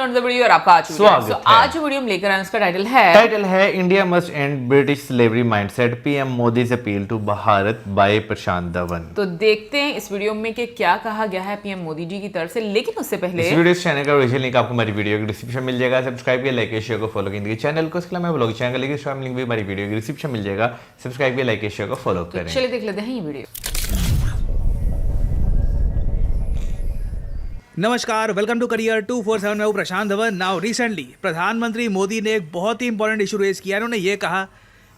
To the video और आपका आज वीडियो में लेकर आए उसका टाइटल है India must and British slavery mindset, PM Modi से अपील टू भारत बाय प्रशांत धवन। तो देखते हैं इस वीडियो में कि क्या कहा गया है पीएम मोदी जी की तरफ से। लेकिन उससे पहले इस वीडियो चैनल का ओरिजिनल लिंक आपको हमारी वीडियो के डिस्क्रिप्शन मिल जाएगा। सब्सक्राइब किया, लाइक शेयर को फॉलो कीजिए चैनल को। इसके अलावा ब्लॉग चैनल का लिंक भी हमारी वीडियो के डिस्क्रिप्शन मिल जाएगा। सब्सक्राइब किया, लाइक शेयर को फॉलो करें। चलिए देख लेते हैं ये वीडियो। नमस्कार, वेलकम टू करियर 247। मैं हूं प्रशांत धवन। नाउ रिसेंटली प्रधानमंत्री मोदी ने एक बहुत ही इंपॉर्टेंट इशू रेज किया। उन्होंने ये कहा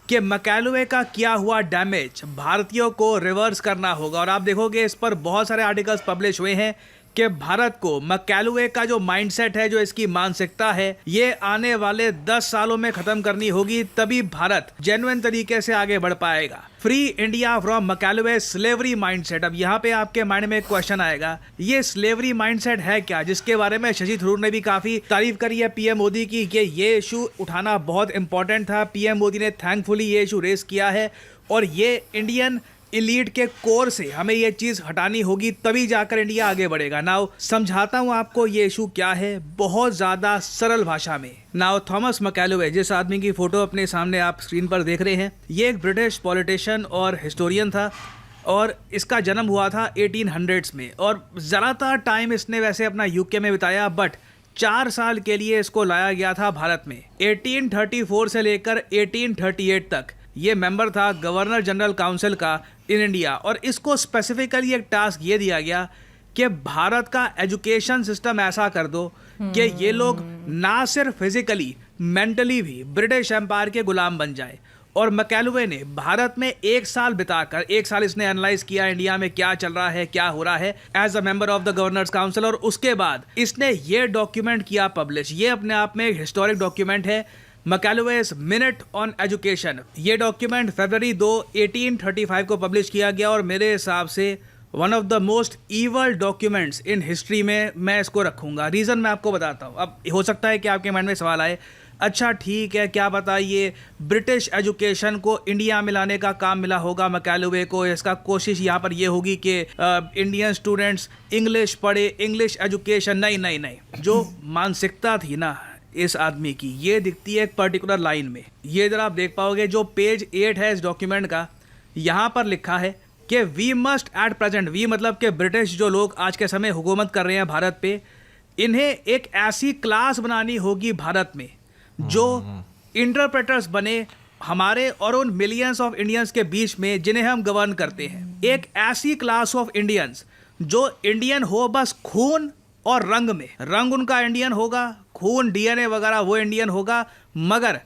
कि मैकालवे का किया हुआ डैमेज भारतीयों को रिवर्स करना होगा। और आप देखोगे इस पर बहुत सारे आर्टिकल्स पब्लिश हुए हैं कि भारत को मैकालवे का जो माइंडसेट है, जो इसकी मानसिकता है, ये आने वाले 10 सालों में खत्म करनी होगी, तभी भारत जेन्युइन तरीके से आगे बढ़ पाएगा। Free India from Macaulay slavery mindset. अब यहाँ पे आपके माइंड में एक क्वेश्चन आएगा, ये स्लेवरी माइंडसेट है क्या, जिसके बारे में शशि थरूर ने भी काफी तारीफ करी है पीएम मोदी की कि ये इशू उठाना बहुत इंपॉर्टेंट था। पीएम मोदी ने थैंकफुली ये इशू रेस किया है और ये इंडियन इलीट के कोर से हमें ये चीज हटानी होगी, तभी जाकर इंडिया आगे बढ़ेगा। नाउ समझाता हूं आपको ये इशू क्या है बहुत ज्यादा सरल भाषा में। नाउ थॉमस मैकालवे, जिस आदमी की फोटो अपने सामने आप स्क्रीन पर देख रहे हैं, ये एक ब्रिटिश पॉलिटिशियन और हिस्टोरियन था और इसका जन्म हुआ था 1800s में। और ज़्यादातर टाइम इसने वैसे अपना यूके में बिताया, बट 4 साल के लिए इसको लाया गया था भारत में। 1834 से लेकर 1838 तक ये मेंबर था गवर्नर जनरल काउंसिल का इन इंडिया। और इसको स्पेसिफिकली एक टास्क ये दिया गया कि भारत का एजुकेशन सिस्टम ऐसा कर दो कि ये लोग ना सिर्फ फिजिकली मेंटली भी ब्रिटिश एम्पायर के गुलाम बन जाए। और मैकालवे ने भारत में 1 साल बिताकर, 1 साल इसने एनालाइज किया इंडिया में क्या चल रहा है, क्या हो रहा है as a member of the governors council. और उसके बाद इसने ये डॉक्यूमेंट किया पब्लिश। ये अपने आप में एक हिस्टोरिक डॉक्यूमेंट है, मैकालवेज मिनट ऑन एजुकेशन। ये डॉक्यूमेंट फरवरी 2, 1835 को पब्लिश किया गया और मेरे हिसाब से one of the most evil documents in history में मैं इसको रखूंगा। रीज़न मैं आपको बताता हूँ। अब हो सकता है कि आपके माइंड में सवाल आए, अच्छा ठीक है, क्या पता ये ब्रिटिश एजुकेशन को इंडिया में लाने का काम मिला होगा मैकालवे को। इसका कोशिश यहाँ पर ये होगी कि इंडियन स्टूडेंट्स इंग्लिश पढ़े, इंग्लिश एजुकेशन। नहीं, जो मानसिकता थी ना इस आदमी की, ये दिखती है एक पर्टिकुलर लाइन में। ये जरा आप देख पाओगे, जो पेज 8 है इस डॉक्यूमेंट का, यहाँ पर लिखा है कि we must at present, we मतलब कि ब्रिटिश जो लोग आज के समय हुकूमत कर रहे हैं भारत पे, इन्हें एक ऐसी क्लास बनानी होगी भारत में जो इंटरप्रेटर्स बने हमारे और उन मिलियंस ऑफ इंडियंस के बीच में जिन्हें हम गवर्न करते हैं। एक ऐसी क्लास ऑफ इंडियंस जो इंडियन हो बस खून और रंग में। रंग उनका इंडियन होगा, खून डीएनए वगैरह वो इंडियन होगा, मगर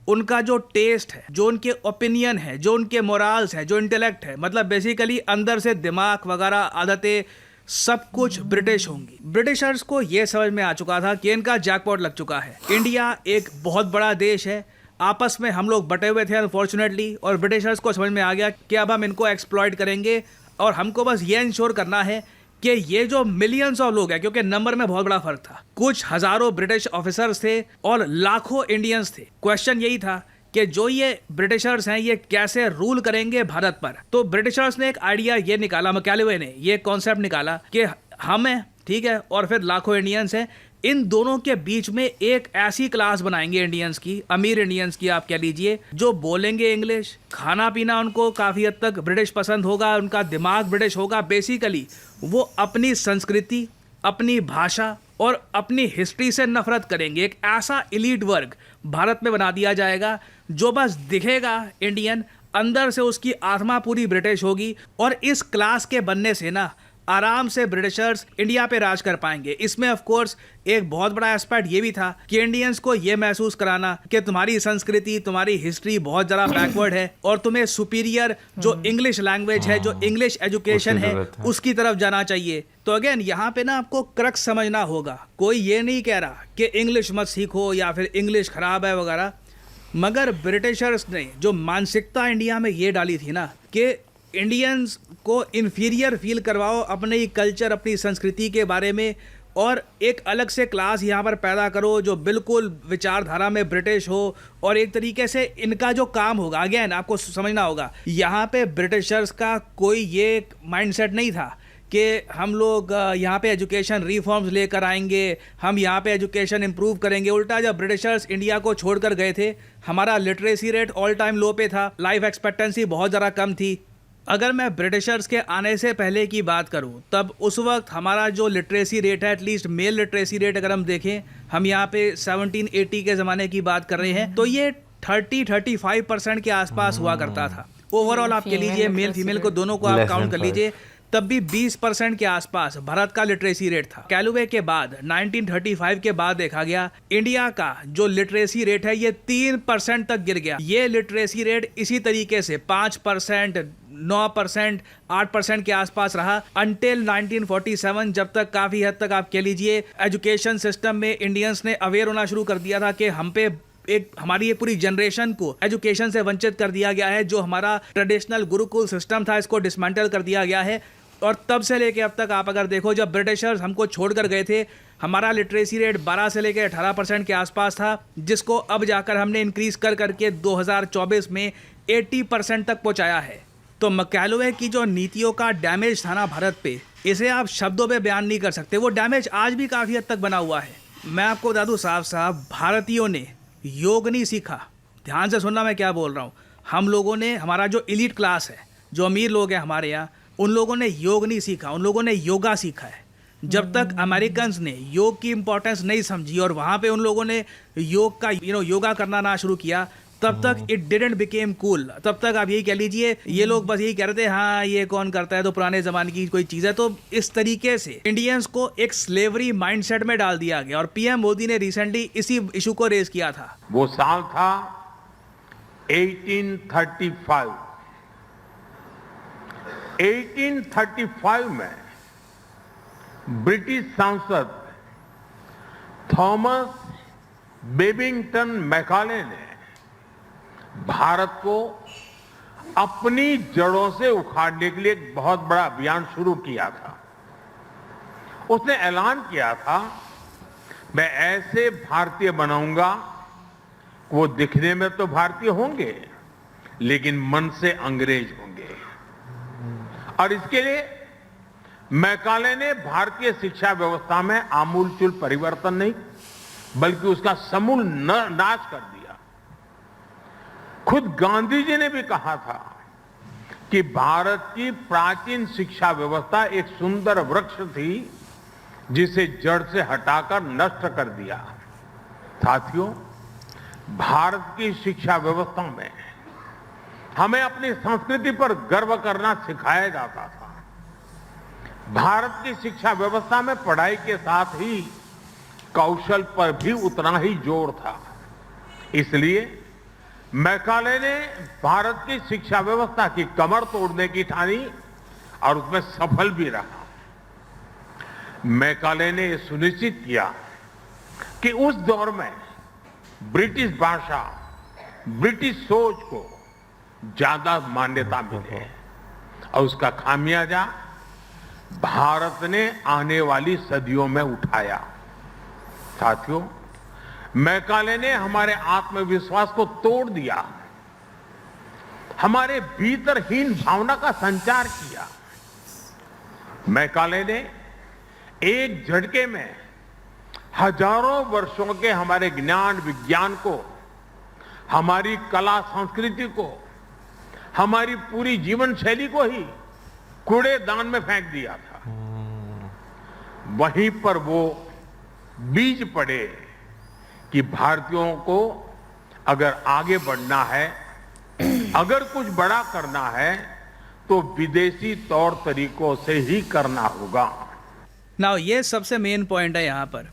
उनका जो टेस्ट है, जो उनके ओपिनियन है, जो उनके मोरल्स है, जो इंटेलेक्ट है, मतलब बेसिकली अंदर से दिमाग वगैरह आदतें सब कुछ ब्रिटिश होंगी। ब्रिटिशर्स को ये समझ में आ चुका था कि इनका जैकपॉट लग चुका है। इंडिया एक बहुत बड़ा देश है, आपस में हम लोग बटे हुए थे अनफॉर्चुनेटली, और ब्रिटिशर्स को समझ में आ गया कि अब हम इनको एक्सप्लॉइट करेंगे और हमको बस ये इंश्योर करना है कि ये जो मिलियंस ऑफ लोग हैं, क्योंकि नंबर में बहुत बड़ा फर्क था, कुछ हजारों ब्रिटिश ऑफिसर्स थे और लाखों इंडियंस थे। क्वेश्चन यही था कि जो ये ब्रिटिशर्स हैं ये कैसे रूल करेंगे भारत पर। तो ब्रिटिशर्स ने एक आइडिया ये निकाला, मैकालवे ने ये कॉन्सेप्ट निकाला कि हम हैं, ठीक है, और फिर लाखों इंडियंस हैं, इन दोनों के बीच में एक ऐसी क्लास बनाएंगे इंडियंस की, अमीर इंडियंस की आप कह लीजिए, जो बोलेंगे इंग्लिश, खाना पीना उनको काफ़ी हद तक ब्रिटिश पसंद होगा, उनका दिमाग ब्रिटिश होगा। बेसिकली वो अपनी संस्कृति, अपनी भाषा और अपनी हिस्ट्री से नफरत करेंगे। एक ऐसा इलीट वर्ग भारत में बना दिया जाएगा जो बस दिखेगा इंडियन, अंदर से उसकी आत्मा पूरी ब्रिटिश होगी। और इस क्लास के बनने से ना आराम से ब्रिटिशर्स इंडिया पे राज कर पाएंगे। इसमें ऑफ कोर्स एक बहुत बड़ा एस्पेक्ट ये भी था कि इंडियंस को ये महसूस कराना कि तुम्हारी संस्कृति, तुम्हारी हिस्ट्री बहुत ज़्यादा बैकवर्ड है और तुम्हें सुपीरियर जो इंग्लिश लैंग्वेज है, जो इंग्लिश एजुकेशन है, उसकी तरफ जाना चाहिए। तो अगेन यहाँ पे ना आपको क्रक्स समझना होगा। कोई ये नहीं कह रहा कि इंग्लिश मत सीखो या फिर इंग्लिश खराब है वगैरह, मगर ब्रिटिशर्स ने जो मानसिकता इंडिया में ये डाली थी ना कि इंडियंस को इन्फीरियर फील करवाओ अपने ही कल्चर, अपनी संस्कृति के बारे में, और एक अलग से क्लास यहाँ पर पैदा करो जो बिल्कुल विचारधारा में ब्रिटिश हो। और एक तरीके से इनका जो काम होगा, अगेन आपको समझना होगा, यहाँ पे ब्रिटिशर्स का कोई ये माइंडसेट नहीं था कि हम लोग यहाँ पे एजुकेशन रिफॉर्म्स लेकर आएंगे, हम यहाँ पे एजुकेशन इम्प्रूव करेंगे। उल्टा जब ब्रिटिशर्स इंडिया को छोड़कर गए थे, हमारा लिटरेसी रेट ऑल टाइम लो पे था, लाइफ एक्सपेक्टेंसी बहुत ज़रा कम थी। अगर मैं ब्रिटिशर्स के आने से पहले की बात करूं, तब उस वक्त हमारा जो लिटरेसी रेट है, एटलीस्ट मेल लिटरेसी रेट अगर हम देखें, हम यहाँ पे 1780 के ज़माने की बात कर रहे हैं, तो ये 30-35% के आसपास हुआ करता था। ओवरऑल आप कह लीजिए मेल फीमेल को दोनों को आप काउंट कर लीजिए, तब भी 20% के आसपास भारत का लिटरेसी रेट था। कैलवे के बाद 1935 के बाद देखा गया, इंडिया का जो लिटरेसी रेट है ये 3% तक गिर गया। ये लिटरेसी रेट इसी तरीके से 5%, 9%, 8% के आसपास रहा अंटिल 1947, जब तक काफी हद तक आप कह लीजिए एजुकेशन सिस्टम में इंडियंस ने अवेयर होना शुरू कर दिया था कि हम पे हमारी ये पूरी जनरेशन को एजुकेशन से वंचित कर दिया गया है। जो हमारा ट्रेडिशनल गुरुकुल सिस्टम था, इसको डिसमेंटल कर दिया गया है। और तब से लेके अब तक आप अगर देखो, जब ब्रिटिशर्स हमको छोड़कर गए थे, हमारा लिटरेसी रेट 12 से लेकर 18% के आसपास था, जिसको अब जाकर हमने इंक्रीज कर करके 2024 में 80% तक पहुंचाया है। तो मैकाले की जो नीतियों का डैमेज था ना भारत पे, इसे आप शब्दों पे बयान नहीं कर सकते। वो डैमेज आज भी काफ़ी हद तक बना हुआ है। मैं आपको बता दूँ साहब, भारतीयों ने योग नहीं सीखा। ध्यान से सुनना मैं क्या बोल रहा हूँ। हम लोगों ने, हमारा जो एलीट क्लास है, जो अमीर लोग हैं हमारे यहाँ, उन लोगों ने योग नहीं सीखा, उन लोगों ने योगा सीखा है। जब तक अमेरिकन्स ने योग की इम्पोर्टेंस नहीं समझी और वहाँ पे उन लोगों ने योग का योगा करना ना शुरू किया, तब तक इट डिडंट बिकेम कूल। तब तक आप यही कह लीजिए, ये लोग बस यही कह रहे थे, हाँ ये कौन करता है, तो पुराने ज़माने की कोई चीज़ है। तो इस तरीके से इंडियंस को एक स्लेवरी माइंडसेट में डाल दिया गया। और पीएम मोदी ने रिसेंटली इसी इशू को रेज किया था। वो साल था 1835। 1835 में ब्रिटिश सांसद थॉमस बेबिंगटन मैकाले ने भारत को अपनी जड़ों से उखाड़ने के लिए एक बहुत बड़ा अभियान शुरू किया था। उसने ऐलान किया था, मैं ऐसे भारतीय बनाऊंगा, वो दिखने में तो भारतीय होंगे लेकिन मन से अंग्रेज होंगे। और इसके लिए मैकाले ने भारतीय शिक्षा व्यवस्था में आमूलचूल परिवर्तन नहीं, बल्कि उसका समूल नाश कर दिया। खुद गांधी जी ने भी कहा था कि भारत की प्राचीन शिक्षा व्यवस्था एक सुंदर वृक्ष थी जिसे जड़ से हटाकर नष्ट कर दिया। साथियों, भारत की शिक्षा व्यवस्था में हमें अपनी संस्कृति पर गर्व करना सिखाया जाता था। भारत की शिक्षा व्यवस्था में पढ़ाई के साथ ही कौशल पर भी उतना ही जोर था। इसलिए मैकाले ने भारत की शिक्षा व्यवस्था की कमर तोड़ने की ठानी और उसमें सफल भी रहा। मैकाले ने यह सुनिश्चित किया कि उस दौर में ब्रिटिश भाषा, ब्रिटिश सोच को ज्यादा मान्यता मिले और उसका खामियाजा भारत ने आने वाली सदियों में उठाया। साथियों, मैकाले ने हमारे आत्मविश्वास को तोड़ दिया, हमारे भीतरहीन भावना का संचार किया। मैकाले ने एक झटके में हजारों वर्षों के हमारे ज्ञान विज्ञान को, हमारी कला संस्कृति को, हमारी पूरी जीवन शैली को ही कूड़ेदान में फेंक दिया था। वहीं पर वो बीज पड़े कि भारतीयों को अगर आगे बढ़ना है, अगर कुछ बड़ा करना है, तो विदेशी तौर तरीकों से ही करना होगा। नाउ ये सबसे मेन पॉइंट है यहाँ पर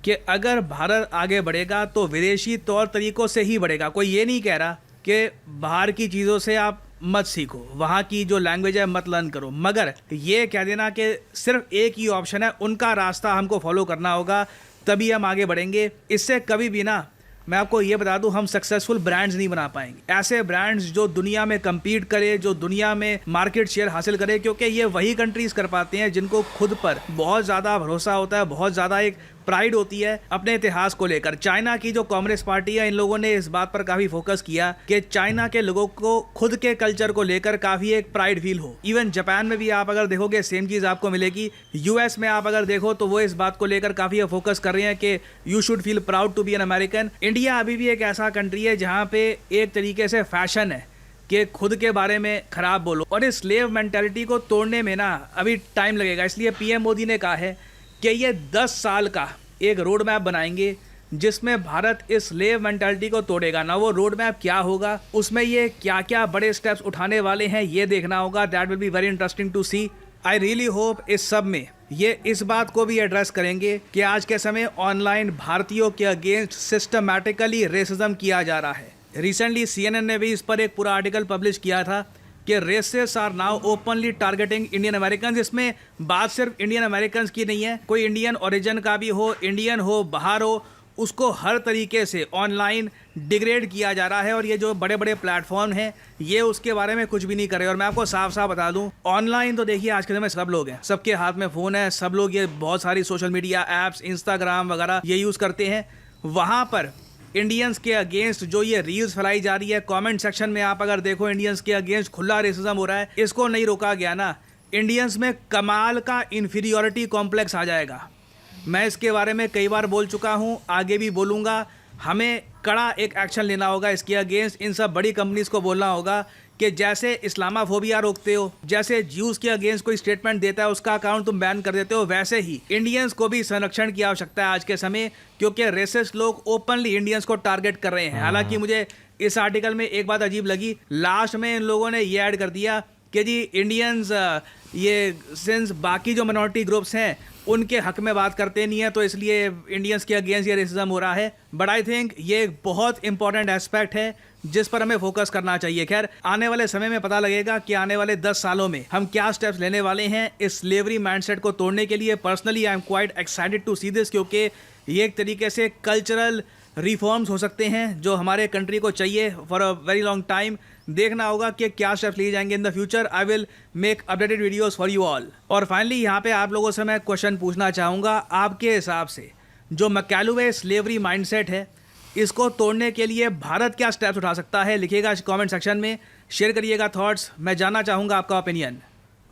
कि अगर भारत आगे बढ़ेगा तो विदेशी तौर तरीकों से ही बढ़ेगा। कोई ये नहीं कह रहा कि बाहर की चीज़ों से आप मत सीखो, वहाँ की जो लैंग्वेज है मत लर्न करो, मगर ये कह देना कि सिर्फ एक ही ऑप्शन है, उनका रास्ता हमको फॉलो करना होगा तभी हम आगे बढ़ेंगे। इससे कभी भी ना, मैं आपको ये बता दूं, हम सक्सेसफुल ब्रांड्स नहीं बना पाएंगे। ऐसे ब्रांड्स जो दुनिया में compete करे, जो दुनिया में मार्केट शेयर हासिल करे, क्योंकि ये वही कंट्रीज कर पाते हैं जिनको खुद पर बहुत ज़्यादा भरोसा होता है, बहुत ज़्यादा एक प्राइड होती है अपने इतिहास को लेकर। चाइना की जो कम्युनिस्ट पार्टी है, इन लोगों ने इस बात पर काफी फोकस किया कि चाइना के लोगों को खुद के कल्चर को लेकर काफी एक प्राइड फील हो। इवन जापान में भी आप अगर देखोगे सेम चीज आपको मिलेगी। यूएस में आप अगर देखो तो वो इस बात को लेकर काफी फोकस कर रहे हैं कि you should feel proud to be an American. India अभी भी एक ऐसा कंट्री है जहाँ पे एक तरीके से फैशन है कि खुद के बारे में खराब बोलो, और इस स्लेव मेंटालिटी को तोड़ने में ना अभी टाइम लगेगा। इसलिए पीएम मोदी ने कहा है कि ये 10 साल का एक रोड मैप बनाएंगे जिसमें भारत इस स्लेव मेंटालिटी को तोड़ेगा ना। वो रोड मैप क्या होगा, उसमें ये क्या क्या बड़े स्टेप्स उठाने वाले हैं, ये देखना होगा। That will be very interesting to see. I really hope इस सब में ये इस बात को भी एड्रेस करेंगे कि आज के समय ऑनलाइन भारतीयों के अगेंस्ट सिस्टमैटिकली रेसिज्म किया जा रहा है। रिसेंटली CNN ने भी इस पर एक पूरा आर्टिकल पब्लिश किया था कि racist are now openly targeting Indian American. इसमें बात सिर्फ इंडियन अमेरिकन की नहीं है, कोई इंडियन ओरिजिन का भी हो, इंडियन हो, बाहर हो, उसको हर तरीके से ऑनलाइन डिग्रेड किया जा रहा है। और ये जो बड़े बड़े प्लेटफॉर्म हैं ये उसके बारे में कुछ भी नहीं कर रहे। और मैं आपको साफ साफ बता दूं, ऑनलाइन तो देखिए आज के समय सब लोग हैं, सबके हाथ में फ़ोन है, सब लोग ये बहुत सारी सोशल मीडिया ऐप्स, इंस्टाग्राम वगैरह ये यूज़ करते हैं। वहाँ पर इंडियंस के अगेंस्ट जो ये रील्स फैलाई जा रही है, कमेंट सेक्शन में आप अगर देखो इंडियंस के अगेंस्ट खुला रेसिज्म हो रहा है। इसको नहीं रोका गया ना, इंडियंस में कमाल का इन्फीरियॉरिटी कॉम्प्लेक्स आ जाएगा। मैं इसके बारे में कई बार बोल चुका हूँ, आगे भी बोलूँगा। हमें कड़ा एक एक्शन लेना होगा इसके अगेंस्ट। इन सब बड़ी कंपनीज़ को बोलना होगा कि जैसे इस्लामाफोबिया रोकते हो, जैसे ज्यूज़ के अगेंस्ट कोई स्टेटमेंट देता है उसका अकाउंट तुम बैन कर देते हो, वैसे ही इंडियंस को भी संरक्षण की आवश्यकता है आज के समय, क्योंकि रेसिस्ट लोग ओपनली इंडियंस को टारगेट कर रहे हैं। हालांकि मुझे इस आर्टिकल में एक बात अजीब लगी, लास्ट में इन लोगों ने ये ऐड कर दिया कि जी इंडियंस ये सिंस बाकी जो मिनॉरिटी ग्रुप्स हैं उनके हक में बात करते नहीं है तो इसलिए इंडियंस के अगेंस्ट ये रेसिज्म हो रहा है। बट आई थिंक ये एक बहुत इंपॉर्टेंट एस्पेक्ट है जिस पर हमें फोकस करना चाहिए। खैर, आने वाले समय में पता लगेगा कि आने वाले 10 सालों में हम क्या स्टेप्स लेने वाले हैं इस स्लेवरी माइंडसेट को तोड़ने के लिए। Personally I am quite excited to see this, क्योंकि ये एक तरीके से कल्चरल रिफॉर्म्स हो सकते हैं जो हमारे कंट्री को चाहिए for a very long time. देखना होगा कि क्या स्टेप्स लिए जाएंगे in the future. I will make updated videos for you all. और फाइनली यहाँ पे आप लोगों से मैं क्वेश्चन पूछना चाहूँगा, आपके हिसाब से जो मैकालुवे स्लेवरी माइंडसेट है इसको तोड़ने के लिए भारत क्या स्टेप्स उठा सकता है? लिखिएगा कमेंट सेक्शन में, शेयर करिएगा थॉट्स, मैं जानना चाहूँगा आपका opinion.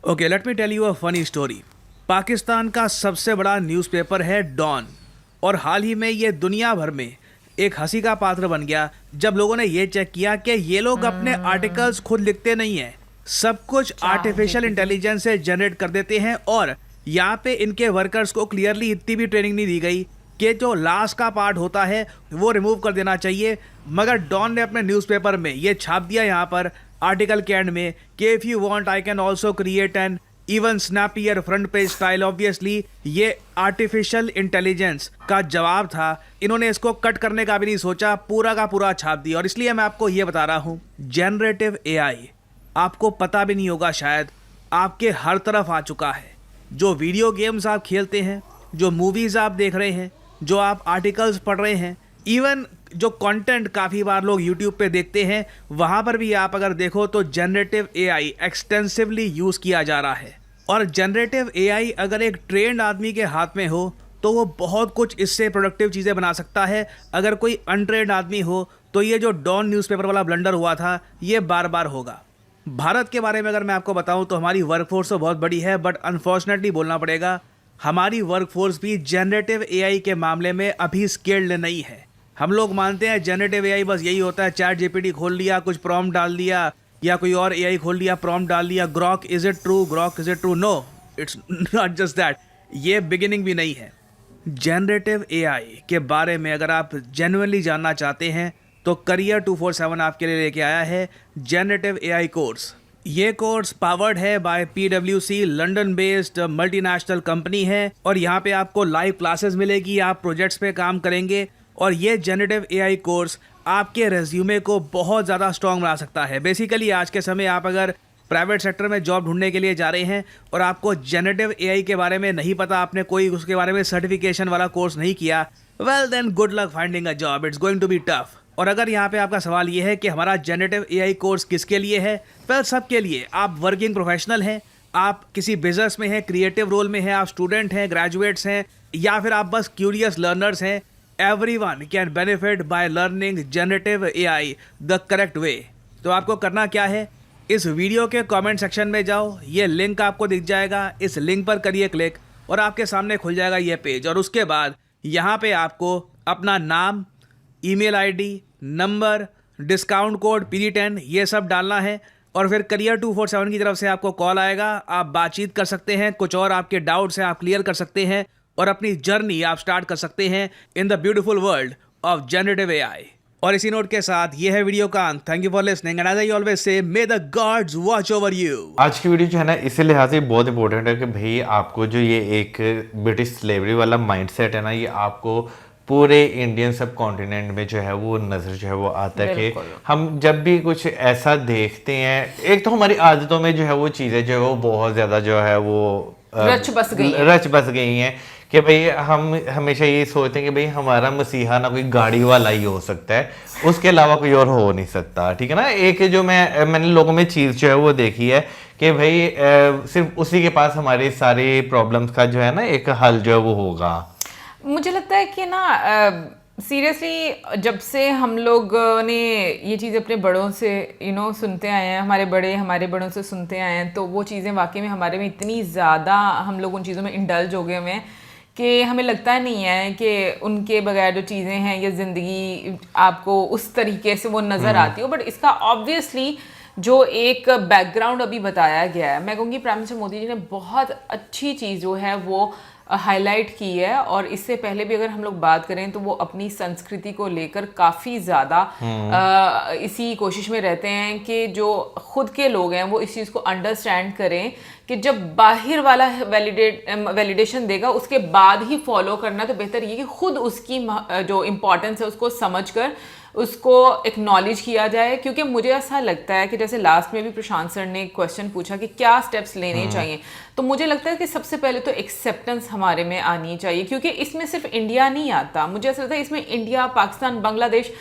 Okay, let me tell you a funny story. Pakistan का सबसे बड़ा न्यूज़पेपर है डॉन, और हाल ही में ये दुनिया भर में एक हंसी का पात्र बन गया जब लोगों ने ये चेक किया कि ये लोग अपने आर्टिकल्स खुद लिखते नहीं हैं, सब कुछ आर्टिफिशियल इंटेलिजेंस से जनरेट कर देते हैं। और यहाँ पे इनके वर्कर्स को क्लियरली इतनी भी ट्रेनिंग नहीं दी गई कि जो लास्ट का पार्ट होता है वो रिमूव कर देना चाहिए। मगर डॉन ने अपने न्यूज़पेपर में ये छाप दिया यहाँ पर आर्टिकल के एंड में कि if you want I can also create an even snappier front page style. Obviously ये आर्टिफिशियल इंटेलिजेंस का जवाब था, इन्होंने इसको कट करने का भी नहीं सोचा, पूरा का पूरा छाप दिया। और इसलिए मैं आपको ये बता रहा हूँ, जनरेटिव एआई आपको पता भी नहीं होगा शायद, आपके हर तरफ आ चुका है। जो वीडियो गेम्स आप खेलते हैं, जो मूवीज़ आप देख रहे हैं, जो आप आर्टिकल्स पढ़ रहे हैं, इवन जो कंटेंट काफ़ी बार लोग यूट्यूब पे देखते हैं, वहाँ पर भी आप अगर देखो तो जनरेटिव एआई एक्सटेंसिवली यूज़ किया जा रहा है। और जनरेटिव एआई अगर एक ट्रेंड आदमी के हाथ में हो तो वो बहुत कुछ इससे प्रोडक्टिव चीज़ें बना सकता है। अगर कोई अनट्रेंड आदमी हो तो ये जो डॉन न्यूज़पेपर वाला ब्लंडर हुआ था ये बार बार होगा। भारत के बारे में अगर मैं आपको बताऊं तो हमारी वर्कफोर्स तो बहुत बड़ी है, बट अनफॉर्चुनेटली बोलना पड़ेगा हमारी वर्कफोर्स भी जनरेटिव एआई के मामले में अभी स्किल्ड नहीं है। हम लोग मानते हैं जनरेटिव एआई बस यही होता है, चैट जीपीटी खोल लिया, कुछ प्रॉम्प्ट डाल दिया, या कोई और एआई खोल लिया, प्रॉम्प्ट डाल दिया, Grok is it true, Grok is it true. No, it's not just that. ये बिगिनिंग भी नहीं है। जनरेटिव एआई के बारे में अगर आप जेन्युइनली जानना चाहते हैं तो करियर 247 आपके लिए लेके आया है जनरेटिव एआई कोर्स। ये कोर्स पावर्ड है by PwC, London based multinational company है, और यहाँ पे आपको लाइव क्लासेस मिलेगी, आप प्रोजेक्ट्स पे काम करेंगे, और ये जनरेटिव एआई कोर्स आपके रेज्यूमे को बहुत ज़्यादा स्ट्रॉन्ग बना सकता है। बेसिकली आज के समय आप अगर प्राइवेट सेक्टर में जॉब ढूंढने के लिए जा रहे हैं और आपको जनरेटिव एआई के बारे में नहीं पता, आपने कोई उसके बारे में सर्टिफिकेशन वाला कोर्स नहीं किया, well then good luck finding a job, it's going to be tough. और अगर यहाँ पे आपका सवाल ये है कि हमारा जनरेटिव एआई कोर्स किसके लिए है, वेल सबके लिए। आप वर्किंग प्रोफेशनल हैं, आप किसी बिजनेस में हैं, क्रिएटिव रोल में हैं, आप स्टूडेंट हैं, ग्रेजुएट्स हैं, या फिर आप बस क्यूरियस लर्नर्स हैं, everyone can benefit by learning generative AI the correct way. तो आपको करना क्या है, इस वीडियो के कमेंट सेक्शन में जाओ, ये लिंक आपको दिख जाएगा, इस लिंक पर करिए क्लिक और आपके सामने खुल जाएगा ये पेज। और उसके बाद यहाँ पे आपको अपना नाम, email ID, number, discount code PD10 ये सब डालना है और फिर करियर 247 की तरफ से आपको कॉल आएगा। आप बातचीत कर सकते हैं, कुछ और आपके डाउट्स हैं आप क्लियर कर सकते हैं और अपनी जर्नी आप स्टार्ट कर सकते हैं in the beautiful world of generative AI. और इसी नोट के साथ ये है वीडियो का अंत। Thank you for listening and as I always say, may the gods watch over you. आज की वीडियो जो है ना इसी लिहाज से बहुत इंपॉर्टेंट है कि भाई आपको जो ये एक ब्रिटिश स्लेवरी वाला माइंडसेट है ना, ये आपको पूरे इंडियन सब कॉन्टिनेंट में जो है वो नज़र जो है वो आता है कि हम जब भी कुछ ऐसा देखते हैं, एक तो हमारी आदतों में जो है वो चीज़ें जो है वो बहुत ज़्यादा जो है वो रच बस गई हैं कि भाई हम हमेशा ये सोचते हैं कि भाई हमारा मसीहा ना कोई गाड़ी वाला ही हो सकता है, उसके अलावा कोई और हो नहीं सकता। ठीक है ना। एक जो मैंने लोगों में चीज़ जो है वो देखी है कि भाई सिर्फ उसी के पास हमारे सारे प्रॉब्लम्स का जो है ना एक हल जो है वो होगा। मुझे लगता है कि ना सीरियसली जब से हम लोग ने ये चीज़ अपने बड़ों से सुनते आए हैं, हमारे बड़ों से सुनते आए हैं, तो वो चीज़ें वाकई में हमारे में इतनी ज़्यादा हम लोग उन चीज़ों में इंडल्ज हो गए हुए हैं कि हमें लगता नहीं है कि उनके बगैर जो चीज़ें हैं ये ज़िंदगी आपको उस तरीके से वो नज़र आती हो। बट इसका ऑब्वियसली जो एक बैकग्राउंड अभी बताया गया है, मैं कहूँगी प्राइम मिनिस्टर मोदी जी ने बहुत अच्छी चीज़ जो है वो हाईलाइट की है। और इससे पहले भी अगर हम लोग बात करें तो वो अपनी संस्कृति को लेकर काफ़ी ज़्यादा इसी कोशिश में रहते हैं कि जो खुद के लोग हैं वो इस चीज़ को अंडरस्टैंड करें कि जब बाहर वाला वैलिडेशन देगा उसके बाद ही फॉलो करना, तो बेहतर ये कि खुद उसकी जो इम्पोर्टेंस है उसको समझकर उसको एक्नॉलेज किया जाए। क्योंकि मुझे ऐसा लगता है कि जैसे लास्ट में भी प्रशांत सर ने एक क्वेश्चन पूछा कि क्या स्टेप्स लेने चाहिए, तो मुझे लगता है कि सबसे पहले तो एक्सेप्टेंस हमारे में आनी चाहिए। क्योंकि इसमें सिर्फ इंडिया नहीं आता, मुझे ऐसा लगता है इसमें इंडिया, पाकिस्तान, बांग्लादेश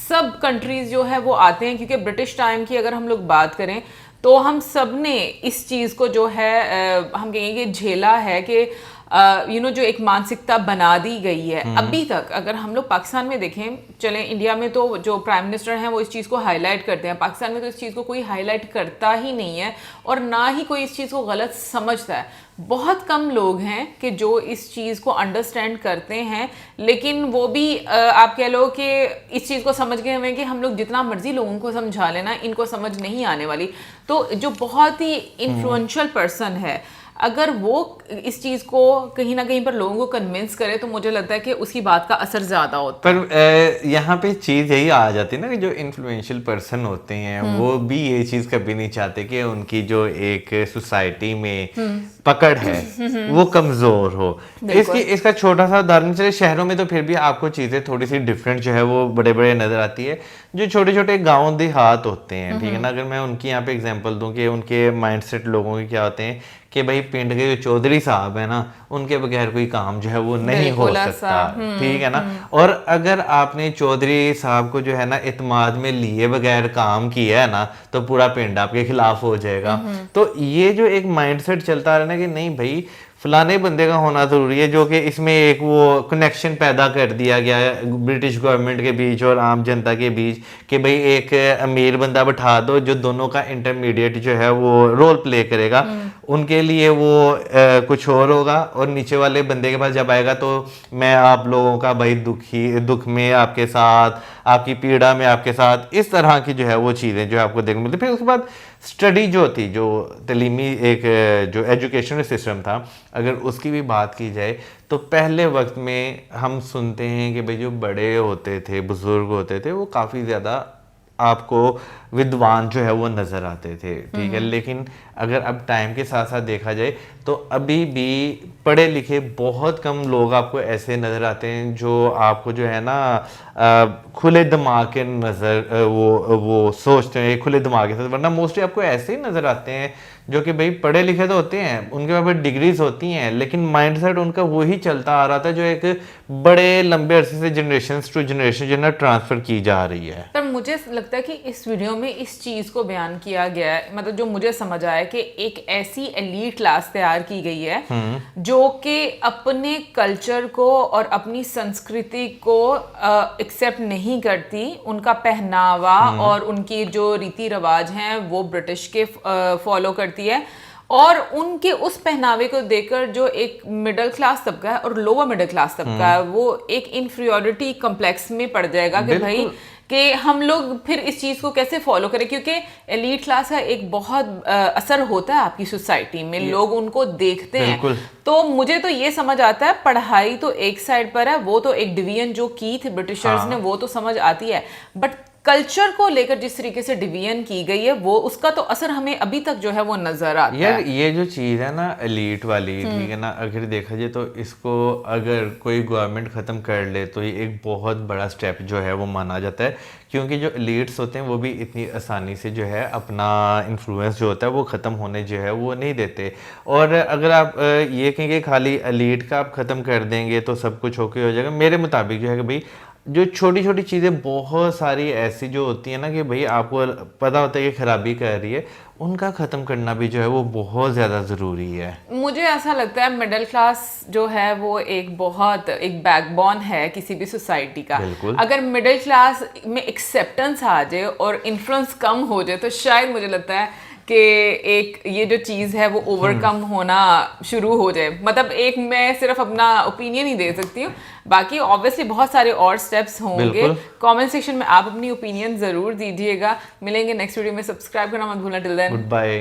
सब कंट्रीज जो है वो आते हैं। क्योंकि ब्रिटिश टाइम की अगर हम लोग बात करें तो हम सब ने इस चीज़ को जो है हम कहेंगे झेला है कि जो एक मानसिकता बना दी गई है। अभी तक अगर हम लोग पाकिस्तान में देखें, चलें इंडिया में तो जो प्राइम मिनिस्टर हैं वो इस चीज़ को हाईलाइट करते हैं, पाकिस्तान में तो इस चीज़ को कोई हाईलाइट करता ही नहीं है और ना ही कोई इस चीज़ को गलत समझता है। बहुत कम लोग हैं कि जो इस चीज़ को अंडरस्टैंड करते हैं, लेकिन वो भी आप कह लो कि इस चीज़ को समझ गए हमें कि हम लोग जितना मर्जी लोगों को समझा लेना, इनको समझ नहीं आने वाली। तो जो बहुत ही इन्फ्लुएंशियल पर्सन है, अगर वो इस चीज़ को कहीं ना कहीं पर लोगों को कन्विंस करे तो मुझे लगता है कि उसकी बात का असर ज़्यादा होता है। पर यहाँ पे चीज़ यही आ जाती है ना कि जो इन्फ्लुएंशियल पर्सन होते हैं वो भी ये चीज़ कभी नहीं चाहते कि उनकी जो एक सोसाइटी में पकड़ है वो कमज़ोर हो। इसका छोटा सा उदाहरण चले, शहरों में तो फिर भी आपको चीज़ें थोड़ी सी डिफरेंट जो है वो बड़े बड़े नज़र आती है। जो छोटे छोटे गाँव देहात होते हैं, ठीक है ना, अगर मैं उनकी यहाँ पे एग्जांपल दूं कि उनके माइंडसेट लोगों के क्या होते हैं कि भाई पिंड के जो चौधरी साहब है ना, उनके बगैर कोई काम जो है वो नहीं हो सकता। ठीक है ना। और अगर आपने चौधरी साहब को जो है ना इत्माद में लिए बगैर काम किया है ना, तो पूरा पिंड आपके खिलाफ हो जाएगा। तो ये जो एक माइंडसेट चलता रहा ना कि नहीं भाई फलाने बंदे का होना ज़रूरी है, जो कि इसमें एक वो कनेक्शन पैदा कर दिया गया है ब्रिटिश गवर्नमेंट के बीच और आम जनता के बीच कि भाई एक अमीर बंदा बैठा दो जो दोनों का इंटरमीडिएट जो है वो रोल प्ले करेगा, उनके लिए वो कुछ और होगा और नीचे वाले बंदे के पास जब आएगा तो मैं आप लोगों का भाई दुख में आपके साथ, आपकी पीड़ा में आपके साथ, इस तरह की जो है वो चीज़ें जो आपको देखने मिलती। फिर उसके बाद स्टडी जो थी, जो तलीमी एक जो एजुकेशनल सिस्टम था, अगर उसकी भी बात की जाए तो पहले वक्त में हम सुनते हैं कि भाई जो बड़े होते थे, बुजुर्ग होते थे, वो काफ़ी ज़्यादा आपको विद्वान जो है वो नज़र आते थे। ठीक है। लेकिन अगर अब टाइम के साथ साथ देखा जाए तो अभी भी पढ़े लिखे बहुत कम लोग आपको ऐसे नज़र आते हैं जो आपको जो है ना खुले दिमाग के नज़र वो सोचते हैं खुले दिमाग के साथ, वरना मोस्टली आपको ऐसे ही नज़र आते हैं जो कि भाई पढ़े लिखे तो होते हैं, उनके पास डिग्रीज होती हैं, लेकिन माइंडसेट उनका वही चलता आ रहा था जो एक बड़े लंबे अरसे से जनरेशन टू जनरेशन जो है ना ट्रांसफर की जा रही है। पर मुझे लगता है कि इस वीडियो में इस चीज़ को बयान किया गया है, मतलब जो मुझे समझ आया कि एक ऐसी एलीट क्लास तैयार की गई है जो कि अपने कल्चर को और अपनी संस्कृति को एक्सेप्ट नहीं करती, उनका पहनावा और उनकी जो रीति रिवाज हैं वो ब्रिटिश के फॉलो करती है, और उनके उस पहनावे को देखकर जो एक मिडिल क्लास तबका है और लोअर मिडिल क्लास तबका है वो एक इन्फीरियोरिटी कॉम्प्लेक्स में पड़ जाएगा कि भाई कि हम लोग फिर इस चीज़ को कैसे फॉलो करें, क्योंकि एलीट क्लास का एक बहुत असर होता है आपकी सोसाइटी में, लोग उनको देखते हैं। तो मुझे तो ये समझ आता है पढ़ाई तो एक साइड पर है, वो तो एक डिवीजन जो की थी ब्रिटिशर्स ने वो तो समझ आती है, बट कल्चर को लेकर जिस तरीके से डिवीजन की गई है वो उसका तो असर हमें अभी तक जो है वो नजर आता है। यार ये जो चीज़ है ना एलीट वाली, ठीक है ना, अगर देखा जाए तो इसको अगर कोई गवर्नमेंट ख़त्म कर ले तो ये एक बहुत बड़ा स्टेप जो है वो माना जाता है, क्योंकि जो एलीट्स होते हैं वो भी इतनी आसानी से जो है अपना इन्फ्लुएंस जो होता है वो ख़त्म होने जो है वो नहीं देते। और अगर आप ये कहेंगे खाली एलीट का आप ख़त्म कर देंगे तो सब कुछ ओके हो जाएगा, मेरे मुताबिक जो है कि भाई जो छोटी छोटी चीज़ें बहुत सारी ऐसी जो होती है ना कि भाई आपको पता होता है कि खराबी कर रही है, उनका ख़त्म करना भी जो है वो बहुत ज़्यादा ज़रूरी है। मुझे ऐसा लगता है मिडिल क्लास जो है वो एक बहुत एक बैकबोन है किसी भी सोसाइटी का। अगर मिडिल क्लास में एक्सेप्टेंस आ जाए और इन्फ्लुएंस कम हो जाए तो शायद मुझे लगता है कि एक ये जो चीज़ है वो ओवरकम होना शुरू हो जाए। मतलब एक मैं सिर्फ अपना ओपिनियन ही दे सकती हूँ, बाकी ऑब्वियसली बहुत सारे और स्टेप्स होंगे। कमेंट सेक्शन में आप अपनी ओपिनियन ज़रूर दीजिएगा। मिलेंगे नेक्स्ट वीडियो में, सब्सक्राइब करना मत भूलना। Till then good bye.